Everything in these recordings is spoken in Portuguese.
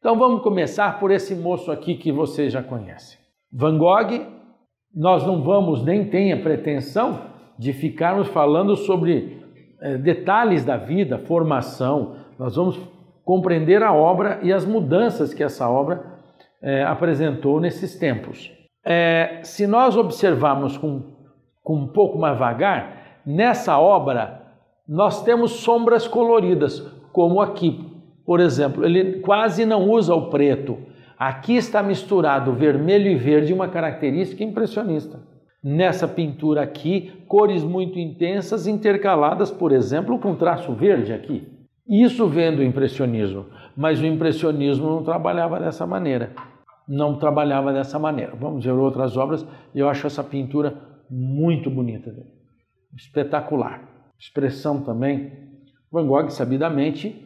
Então vamos começar por esse moço aqui que vocês já conhecem. Van Gogh, nós não vamos nem tem a pretensão de ficarmos falando sobre detalhes da vida, formação. Nós vamos compreender a obra e as mudanças que essa obra apresentou nesses tempos. Se nós observarmos com um pouco mais vagar, nessa obra nós temos sombras coloridas, como aqui, por exemplo, ele quase não usa o preto. Aqui está misturado vermelho e verde, uma característica impressionista. Nessa pintura aqui, cores muito intensas intercaladas, por exemplo, com traço verde aqui. Isso vem do impressionismo, mas o impressionismo não trabalhava dessa maneira. Não trabalhava dessa maneira. Vamos ver outras obras, e eu acho essa pintura muito bonita, espetacular. Expressão também. Van Gogh, sabidamente,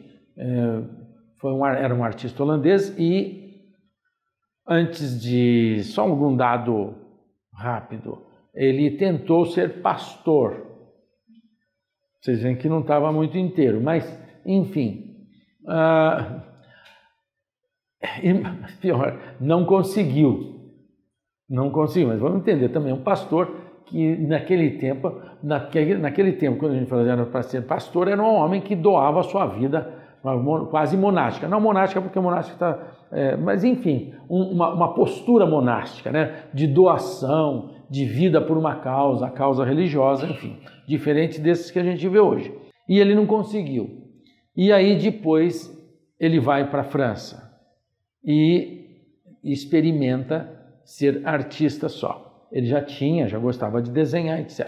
era um artista holandês e, antes de... Só algum dado rápido. Ele tentou ser pastor. Vocês veem que não estava muito inteiro, mas, enfim... pior, não conseguiu, mas vamos entender também, um pastor que naquele tempo, quando a gente falava para ser pastor, era um homem que doava a sua vida quase monástica, não monástica porque monástica está, mas enfim, uma postura monástica, né, de doação, de vida por uma causa, a causa religiosa, enfim, diferente desses que a gente vê hoje. E ele não conseguiu, e aí depois ele vai para a França e experimenta ser artista só. Ele já gostava de desenhar, etc.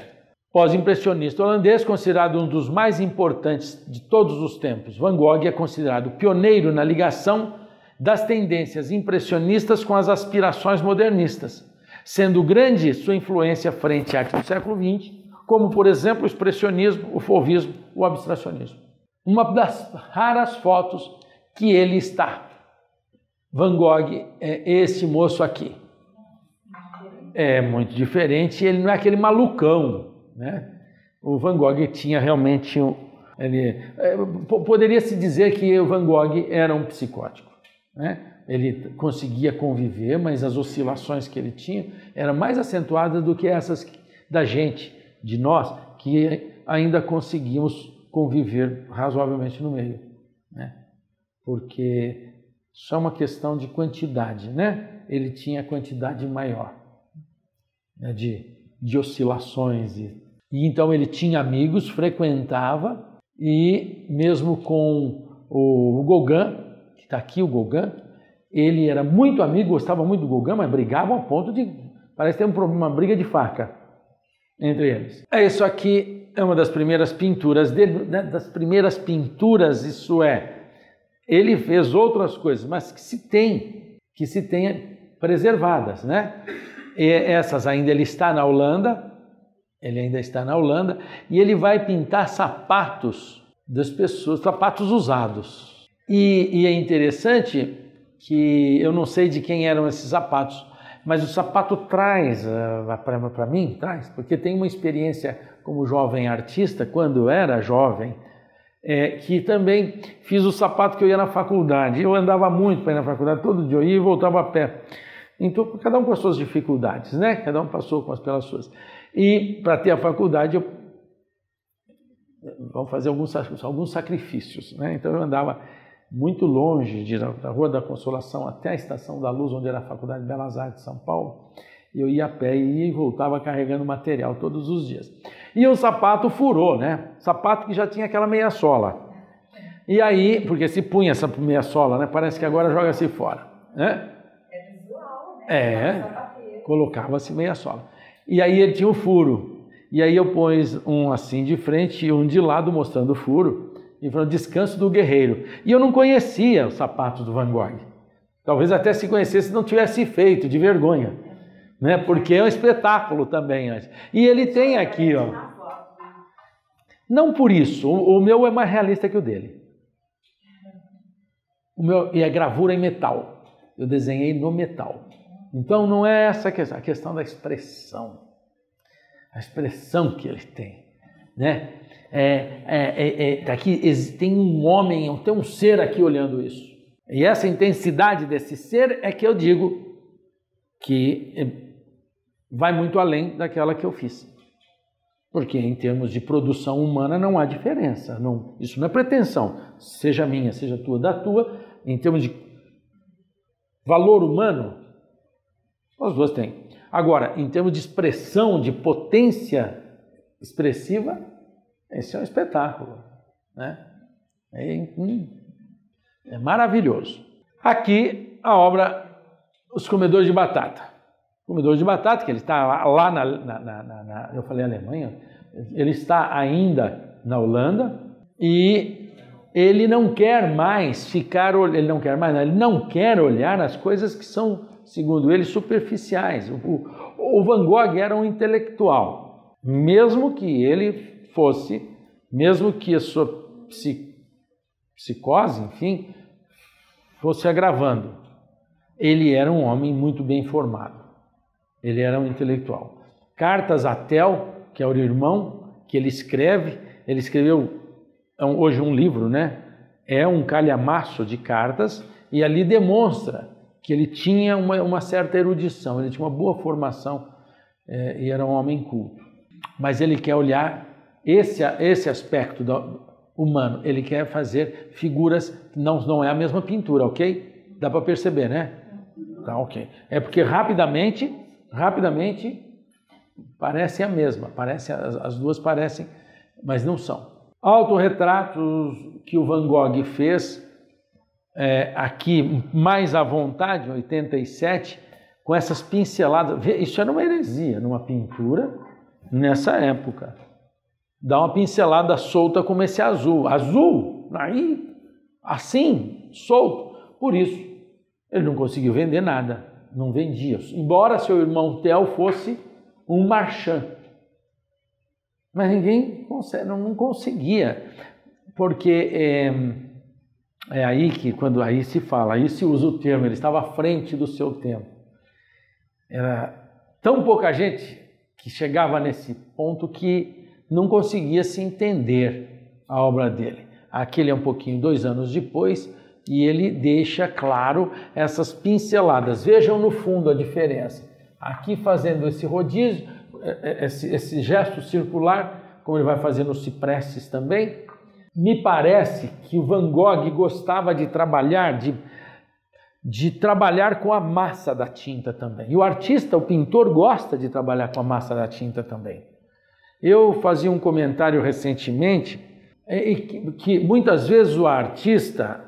Pós-impressionista holandês, considerado um dos mais importantes de todos os tempos, Van Gogh é considerado pioneiro na ligação das tendências impressionistas com as aspirações modernistas, sendo grande sua influência frente à arte do século XX, como, por exemplo, o expressionismo, o fauvismo, o abstracionismo. Uma das raras fotos que ele está. Van Gogh é esse moço aqui. É muito diferente, ele não é aquele malucão, né? O Van Gogh tinha realmente... poderia-se dizer que o Van Gogh era um psicótico, né? Ele conseguia conviver, mas as oscilações que ele tinha eram mais acentuadas do que essas da gente, de nós, que ainda conseguimos conviver razoavelmente no meio, né? Porque só uma questão de quantidade, né? Ele tinha quantidade maior, né, de oscilações. E então ele tinha amigos, frequentava, e mesmo com o Gauguin, que está aqui o Gauguin, ele era muito amigo, gostava muito do Gauguin, mas brigavam ao ponto de... Parece ter uma briga de faca entre eles. Isso aqui é uma das primeiras pinturas dele, né, das primeiras pinturas, isso é, ele fez outras coisas, mas que se tenha preservadas, né? E essas ainda ele ainda está na Holanda, e ele vai pintar sapatos das pessoas, sapatos usados. E é interessante que eu não sei de quem eram esses sapatos, mas o sapato traz, para mim, porque tem uma experiência como jovem artista, quando era jovem, que também fiz o sapato que eu ia na faculdade. Eu andava muito para ir na faculdade, todo dia eu ia e voltava a pé. Então, cada um com as suas dificuldades, né? Cada um passou pelas suas. E para ter a faculdade, vamos fazer alguns sacrifícios, né? Então eu andava muito longe, da Rua da Consolação até a Estação da Luz, onde era a Faculdade de Belas Artes de São Paulo. Eu ia a pé e voltava carregando material todos os dias. E o sapato furou, né? Sapato que já tinha aquela meia sola. E aí, porque se punha essa meia sola, né? Parece que agora joga-se fora, né? É visual, né? Colocava-se meia sola. E aí ele tinha um furo. E aí eu pus um assim de frente e um de lado mostrando o furo. E falou, descanso do guerreiro. E eu não conhecia os sapatos do Van Gogh. Talvez até se conhecesse não tivesse feito, de vergonha, né? Porque é um espetáculo também. E ele tem aqui, ó. Não por isso, o meu é mais realista que o dele. O meu é gravura em metal. Eu desenhei no metal. Então não é essa a questão da expressão. A expressão que ele tem, né? Aqui tem um homem, tem um ser aqui olhando isso. E essa intensidade desse ser é que eu digo que vai muito além daquela que eu fiz. Porque em termos de produção humana não há diferença. Não, isso não é pretensão, seja minha, seja tua, da tua. Em termos de valor humano, as duas têm. Agora, em termos de expressão, de potência expressiva, esse é um espetáculo, né? É maravilhoso. Aqui a obra Os Comedores de Batata. Comedores de Batata, que ele está lá eu falei Alemanha, ele está ainda na Holanda e ele não quer mais ele não quer olhar as coisas que são, segundo ele, superficiais. O Van Gogh era um intelectual, mesmo que a sua psicose, enfim, fosse agravando. Ele era um homem muito bem formado. Ele era um intelectual. Cartas a Theo, que é o irmão, que ele escreveu hoje um livro, né? É um calhamaço de cartas, e ali demonstra que ele tinha uma certa erudição, ele tinha uma boa formação e era um homem culto. Mas ele quer olhar esse aspecto humano, ele quer fazer figuras, não é a mesma pintura, ok? Dá para perceber, né? Tá, ok. É porque rapidamente parece a mesma, as duas parecem, mas não são. Autorretratos que o Van Gogh fez aqui mais à vontade, em 87, com essas pinceladas. Isso era uma heresia numa pintura nessa época. Dá uma pincelada solta como esse azul. Azul, aí, assim, solto. Por isso, ele não conseguiu vender nada, não vendia. Embora seu irmão Theo fosse um marchand. Mas ninguém não conseguia, porque é aí que, quando aí se fala, aí se usa o termo, ele estava à frente do seu tempo. Era tão pouca gente que chegava nesse ponto que não conseguia se entender a obra dele. Aquele é um pouquinho, 2 anos depois, e ele deixa claro essas pinceladas. Vejam no fundo a diferença. Aqui fazendo esse rodízio, esse gesto circular, como ele vai fazer nos cipresses também, me parece que o Van Gogh gostava de trabalhar, de trabalhar com a massa da tinta também. E o artista, o pintor, gosta de trabalhar com a massa da tinta também. Eu fazia um comentário recentemente que muitas vezes o artista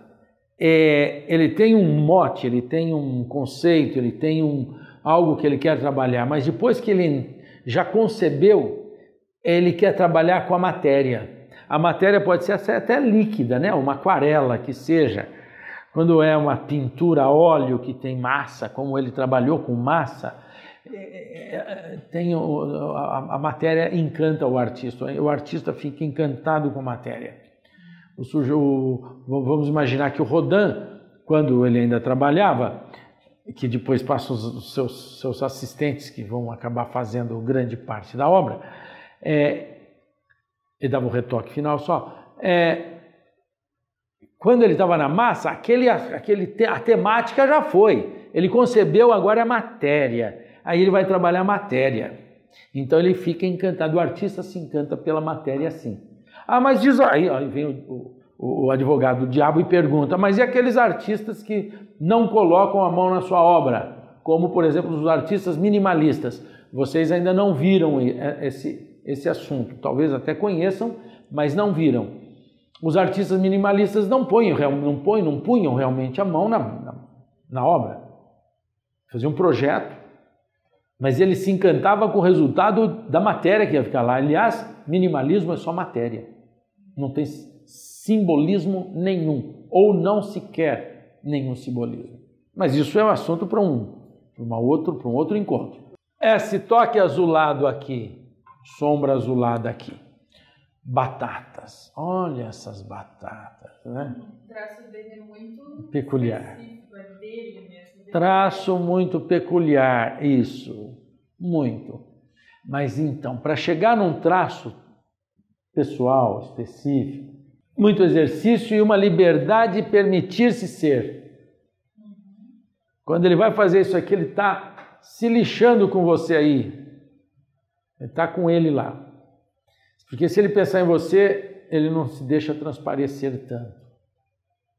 ele tem um mote, ele tem um conceito, ele tem algo que ele quer trabalhar, mas depois que ele já concebeu, ele quer trabalhar com a matéria. A matéria pode ser até líquida, né? Uma aquarela que seja. Quando é uma pintura a óleo que tem massa, como ele trabalhou com massa, a matéria encanta o artista fica encantado com a matéria. Vamos imaginar que o Rodin, quando ele ainda trabalhava, que depois passam os seus assistentes que vão acabar fazendo grande parte da obra, ele dava o retoque final só. Quando ele estava na massa, a temática já foi. Ele concebeu agora a matéria. Aí ele vai trabalhar a matéria. Então ele fica encantado. O artista se encanta pela matéria assim. Mas diz aí vem o advogado do diabo e pergunta, mas e aqueles artistas que não colocam a mão na sua obra? Como, por exemplo, os artistas minimalistas. Vocês ainda não viram esse assunto. Talvez até conheçam, mas não viram. Os artistas minimalistas não punham realmente a mão na obra. Faziam um projeto, mas ele se encantava com o resultado da matéria que ia ficar lá. Aliás, minimalismo é só matéria. Não tem simbolismo nenhum, ou não se quer nenhum simbolismo. Mas isso é um assunto para um outro encontro. Esse toque azulado aqui, sombra azulada aqui. Batatas. Olha essas batatas, né? O traço dele é muito peculiar. É dele mesmo. Traço muito peculiar, isso, muito. Mas então, para chegar num traço pessoal, específico, muito exercício e uma liberdade de permitir-se ser. Quando ele vai fazer isso aqui, ele está se lixando com você aí. Ele está com ele lá. Porque se ele pensar em você, ele não se deixa transparecer tanto.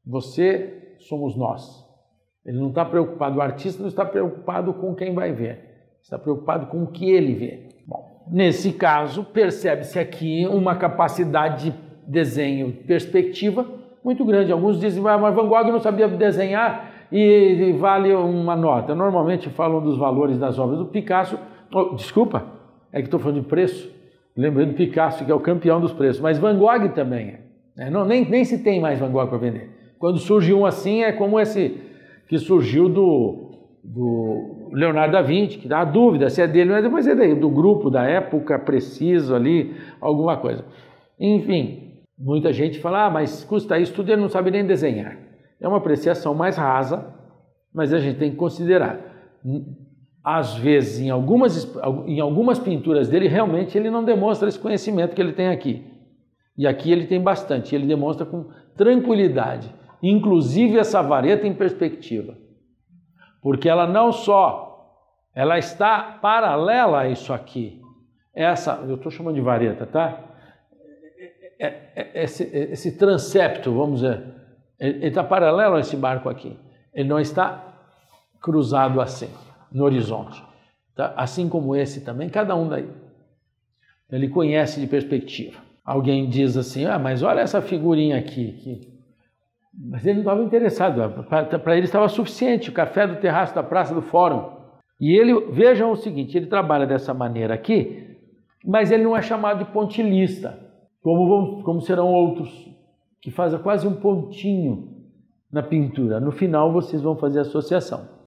Você somos nós. Ele não está preocupado, o artista não está preocupado com quem vai ver. Está preocupado com o que ele vê. Bom, nesse caso, percebe-se aqui uma capacidade de desenho, perspectiva muito grande. Alguns dizem, mas Van Gogh não sabia desenhar e vale uma nota. Normalmente falam dos valores das obras do Picasso. Oh, desculpa, é que estou falando de preço. Lembrando do Picasso, que é o campeão dos preços. Mas Van Gogh também é. Não, nem se tem mais Van Gogh para vender. Quando surge um assim, é como esse que surgiu do Leonardo da Vinci, que dá a dúvida se é dele ou não é, mas é do grupo, da época, preciso ali, alguma coisa. Enfim, muita gente fala, mas custa isso tudo, ele não sabe nem desenhar. É uma apreciação mais rasa, mas a gente tem que considerar. Às vezes, em algumas pinturas dele, realmente ele não demonstra esse conhecimento que ele tem aqui. E aqui ele tem bastante, ele demonstra com tranquilidade. Inclusive essa vareta em perspectiva. Porque ela não só, ela está paralela a isso aqui. Eu estou chamando de vareta, tá? Esse transepto, vamos dizer, ele está paralelo a esse barco aqui. Ele não está cruzado assim, no horizonte. Tá? Assim como esse também, cada um daí. Ele conhece de perspectiva. Alguém diz assim, mas olha essa figurinha aqui. Mas ele não estava interessado, para ele estava suficiente, o café do terraço da Praça do Fórum. E vejam o seguinte, ele trabalha dessa maneira aqui, mas ele não é chamado de pontilhista, como serão outros, que fazem quase um pontinho na pintura. No final vocês vão fazer a associação.